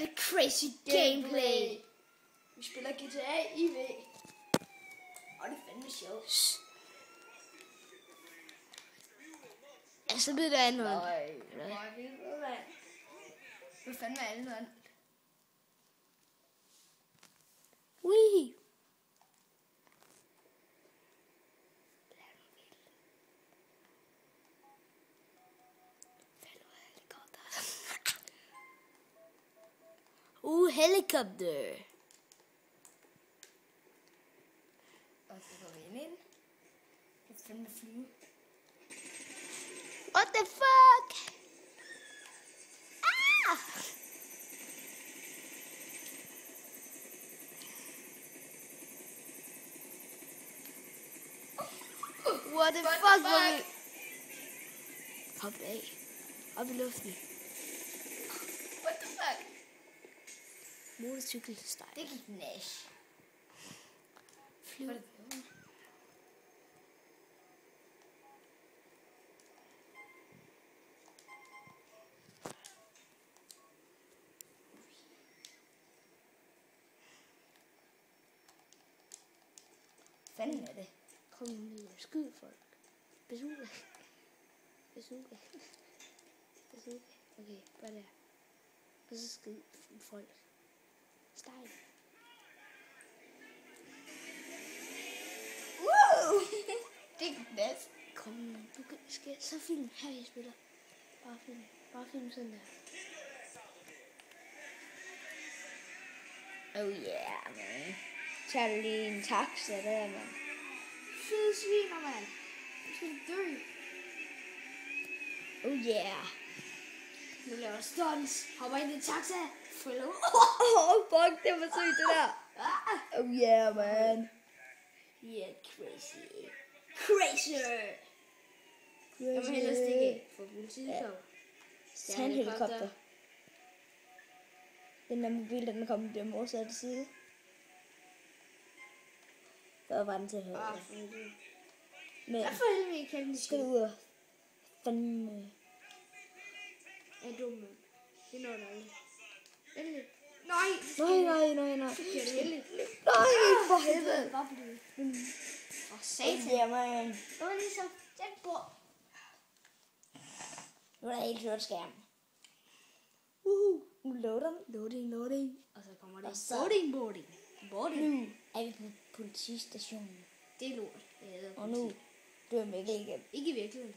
med crazy gameplay. Vi spiller GTA IV. Og det er fandme sjovt. Ja, så bliver det andet. Nej, hvad fanden er andet andet? Ui. Helikopter. Og så går vi ind. Det er fandme flyve. What the fuck? Ah! What the fuck? Hvor vi... Hop af. Op i luften. What the fuck? Motorcykelsteg. Det gik nash. Flyv. Fanden er det? Kom nu, skyd folk. Bazooka. Bazooka. Bazooka. Okay, bare der. Og så skyd folk. Steg. Woo! Det gik nash. Kom nu, du skal så film. Her jeg spiller. Bare film. Bare film sådan der. Oh yeah, man. Tager du lige en taxa der, man? Fede sviner, mand. Du skal dø. Oh yeah. Nu laver jeg stunts. Hopper ind i en taxa. Følger ud. Oh, fuck, det var sygt, det der. Oh yeah, man. Yeah, crazy. Crazy. Jeg må hellere stikke af, for politiet Ja. kommer. Tag en helikopter. Den der mobil, den kommer bliver modsatte side. Der var den til højre. Ah, for helvede. Men Hvad for helvede kan den skal du ud og fandme... Er dum, mand. Det når der aldrig. Endelig. Nej. Nej. Det er heldigt. Nej, for helvede. Bare blive. Åh, satan. Ja, man. Det var lige så tæt på. Nu er der helt hørt skærm. Nu loader den. Loading. Og så kommer det. Og så- Boarding. Nu er vi på politistationen. Det er lort. Jeg hader Og nu dør Mikkel igen. Ikke i virkeligheden.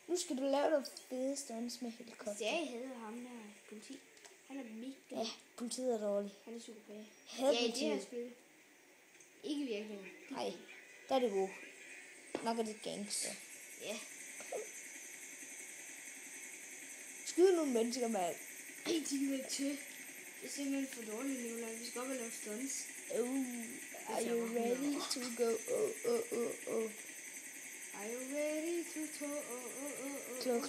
Nu skal du lave noget fede stunts med helikopter. Jeg hader ham der politi. Han er mega. Ja, politiet er dårligt. Han er super bag. Hader Ja, i det her politiet. spil. Ikke i virkeligheden. Nej, der er det gode. Nok er det gangster. Ja. Skyd nogle mennesker, mand. Ej, de er til. Det er simpelthen for dårligt, Nicolaj. Vi skal op og lave stunts. Are you ready to go? Oh. Are you ready to talk? Klog.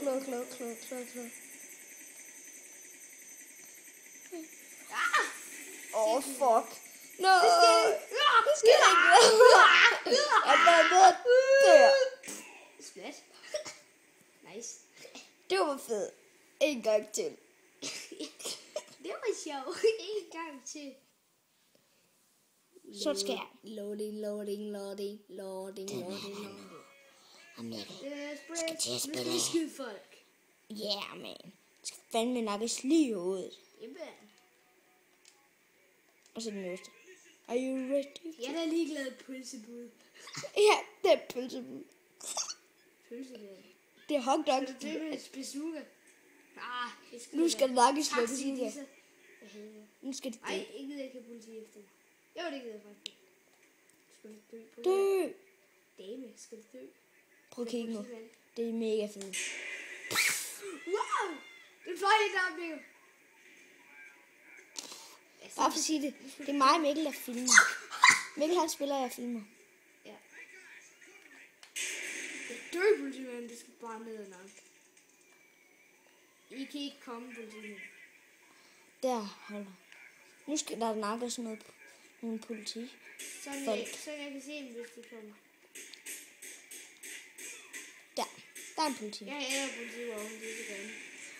Ah! Fuck. No! Det skal ikke være. Der. Splat. Nice. Det var fedt. En gang til. Det var sjovt. En gang til. Så skal jeg. Loading. Mikkel. Skal til at spille. Nu skal vi skyde folk. Yeah, man. Jeg skal fandme nakkes lige i hovedet. Jamen. Og så den næste. Are you ready? Jeg er da ligeglad pølsebud. Ja, det er pølsebud. Pølsebud. Det er hotdog. Skal du dø med et bazooka? Ah, det skal Nu skal nakkes med Taxi, bazooka. disse. Jeg hader det. Nu skal det Ej, dø. ikke gider ikke have politi efter mig. Jo, det gider jeg faktisk. Skal du dø på det? Dø. Dame, skal du dø? Prøv at kigge nu. Det er mega fedt. Wow! Det fløj helt op, Mikkel. Bare for at sige det. Det er mig og Mikkel, der filmer. Mikkel han spiller, og jeg filmer. Ja. Det dør politimanden, det skal bare ned og nok. I kan ikke komme, politimanden. Der, hold da. Nu skal der nakkes nogle politi. Så jeg kan se dem, hvis de kommer. Der er en politi. Jeg hader politivognen, det er så gerne.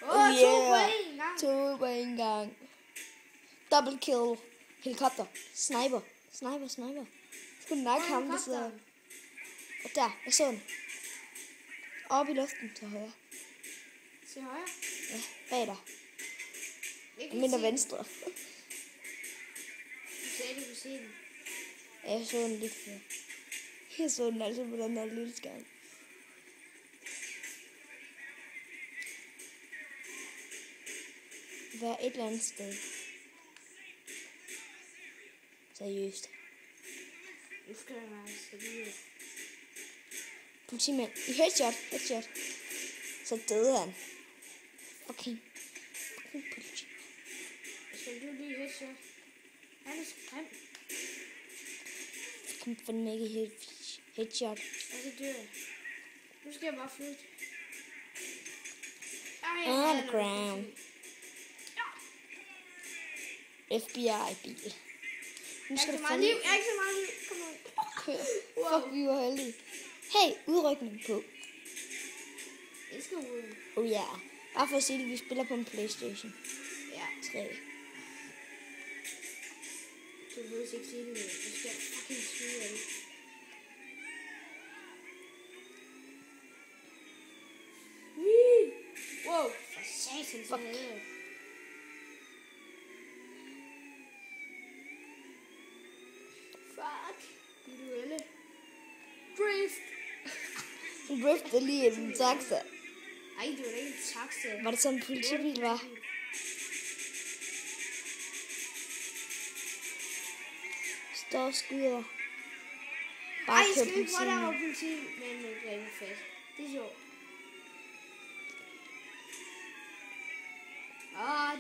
Oh, To yeah. på en gang. 2 på en gang. Double kill. Helikopter. Sniper. Sniper. Skulle nakke ham, der sidder. Og der, jeg så den. Oppe i luften til højre. Til højre? Ja, bag dig. Jeg Jeg mener venstre. Du sagde, du kunne se den. Ja, jeg så den lidt før. Jeg så den altså på den her lille skærm. Vær et eller andet sted. Seriøst. Nu skal der være seriøst. Politimand. I headshot. Så døde han. Fucking politi. Skal du lige headshot? Han er skræm. Jeg kan fandme ikke headshot. Og så dør jeg. Nu skal jeg bare flytte. Underground. FBI-bil. Nu skal Jeg du har ikke så meget liv. Kom on. køre. Wow. Fuck, vi var heldige. Hey, udrykning på. Jeg skal ud. Oh ja. Yeah. Bare for at sige det, vi spiller på en PlayStation Ja. 3. Du ved ikke sige det. Du skal fucking skyde af det. Wow. For satan, så havde jeg. Fuck. Duelle. Drift. En drift lige i en taxa. Ej, det var da ikke en taxa. Var det sådan en politibil, var? Står og skyder. Bare Ej, kør skal vi ikke prøve, der var politiet. politi med en grimme fast. Det er sjovt.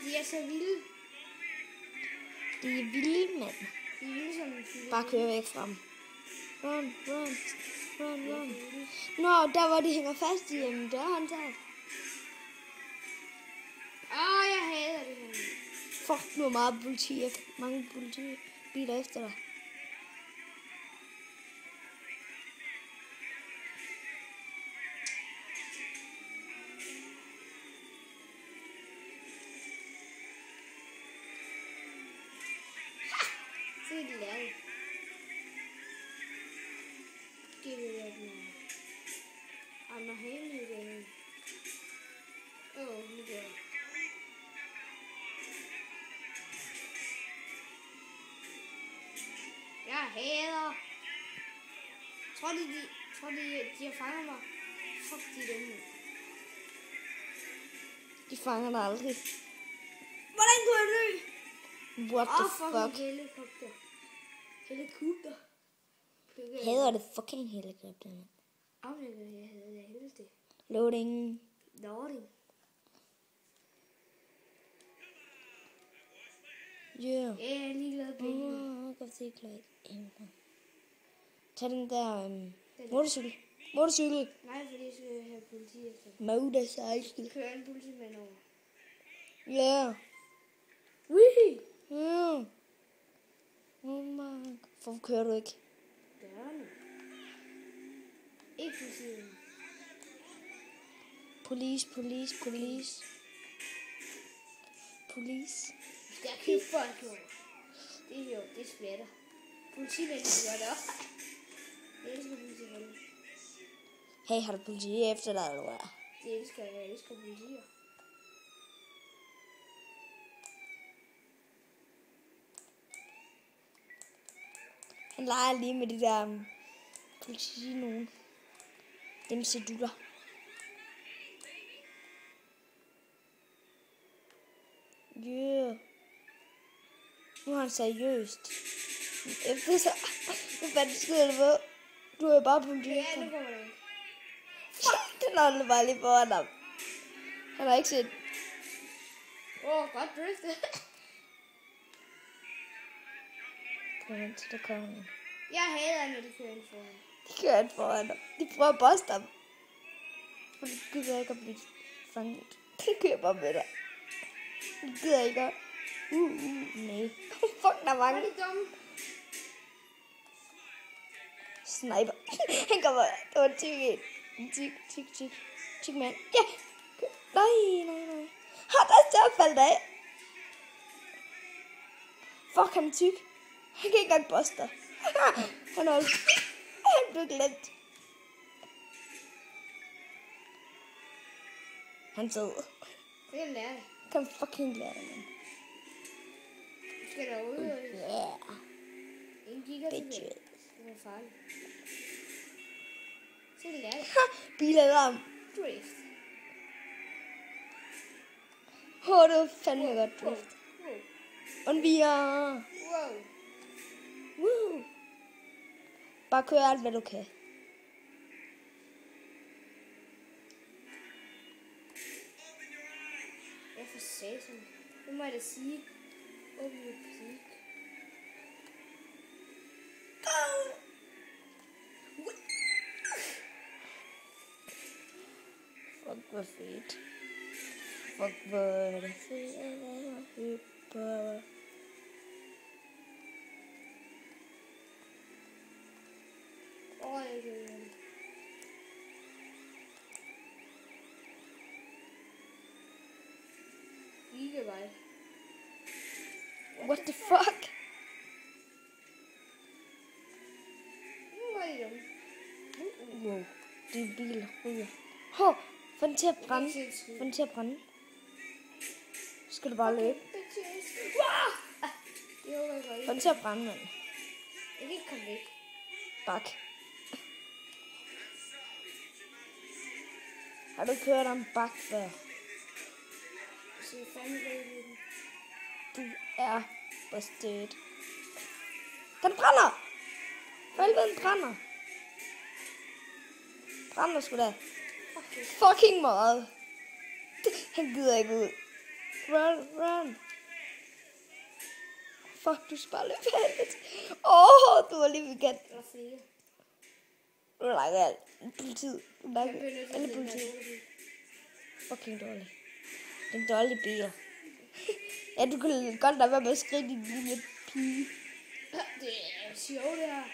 De er så vilde. De er vilde, mand. De er vilde som en fyr. Bare kør væk fra dem. Run. Nå, der hvor de hænger fast i en dørhåndtag. Jeg hader det her. Fuck, nu er mange politibiler efter dig. Se det lavet. Giv det lidt mere. I'm not hating you then. Nu gør jeg. Jeg hader. Tror de har fanget mig? Fuck, de er dumme. De fanger dig aldrig. Hvordan kunne jeg dø? What the fuck? Helikopter. Hader det fucking helikopter, mand. Aflægger jeg havde det helvede. Loading. Loading. Yeah. Ja, jeg er ligeglad med pengene. Jeg kan se klart. Tag den der motorcykel. Nej, fordi jeg skal have politi efter. Motorcykel. Kører en politimand over. Ja. Wee! Ja. Oh my. Hvorfor kører du ikke? Dørene. Ikke politiet. Police. Der er købt folk over. Det er jo, det splatter. Politimændene gør det også. Jeg elsker politimændene. Hey, har du politi efter dig, eller hvad? Jeg elsker politier. Han leger lige med de der politi nogen. Dem seduller. Yeah. Nu er han seriøst. Efter så... Hvad fanden skyder du på? Du er bare politi. Ja, nu kommer det. Fuck, den holder bare lige foran ham. Han har ikke set... Godt driftet. Kom hen til, der kommer en. Jeg hader, når de kører ind foran. De kører ind foran ham. De prøver at boste ham. For de gider ikke at blive fanget. De kører bare med dig. De gider ikke at... nej. Fuck, der er mange. Hvor er de dumme? Sniper. Han kommer... Det var en tyk en. Tyk mand. Ja. Nej. Har der så faldet af? Fuck, han er tyk. Han kan ikke engang buste dig. Han blev glemt. Han sidder. Det kan lære det. Kan fucking lære det, mand. Du skal derude og... Yeah. Ingen kigger til det. Bitches. Det er farligt. Så kan lære det. Bilalarm. Drift. Det var fandme godt drift. Wow. Og vi er... Wow. Woo. Bare kør alt, hvad du kan. Jeg får satan. Nu må jeg da sige. Åbn your peak. Fuck, hvor fedt. Fuck, hvor er det fedt at være hyper. Jeg kan det. Gigabyte. What the fuck? Nu var det dumt. Wow, de biler ryger. Hå, få den til at brænde. Det er ikke sindssygt. Få den til at brænde. Så skal du bare løbe. Wow! Det håber jeg godt. Få den til at brænde, mand. Jeg kan ikke komme væk. Bak. Har du kørt om bak før? Så jeg fandme ved den. Du er busted. Den brænder! For helvede, den brænder. Brænder sgu da. Fucking meget. Han gider ikke ud. Run. Fuck, du skal bare løbe helvede. Du var lige ved galt. Der er flere. Du langer alt. Politiet. Du Jeg langer bliver nødt til alle at finde politiet. noget. Fucking dårlig. Det er en dårlig bil. Ja, du kan godt lade være med at skrige din lille pige. Det er sjovt, det her.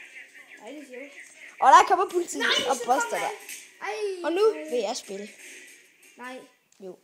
Ej, det er sjovt. Og der kommer politiet Nej, og så poster kommer dig. Ej. Og nu vil jeg spille. Nej. Jo.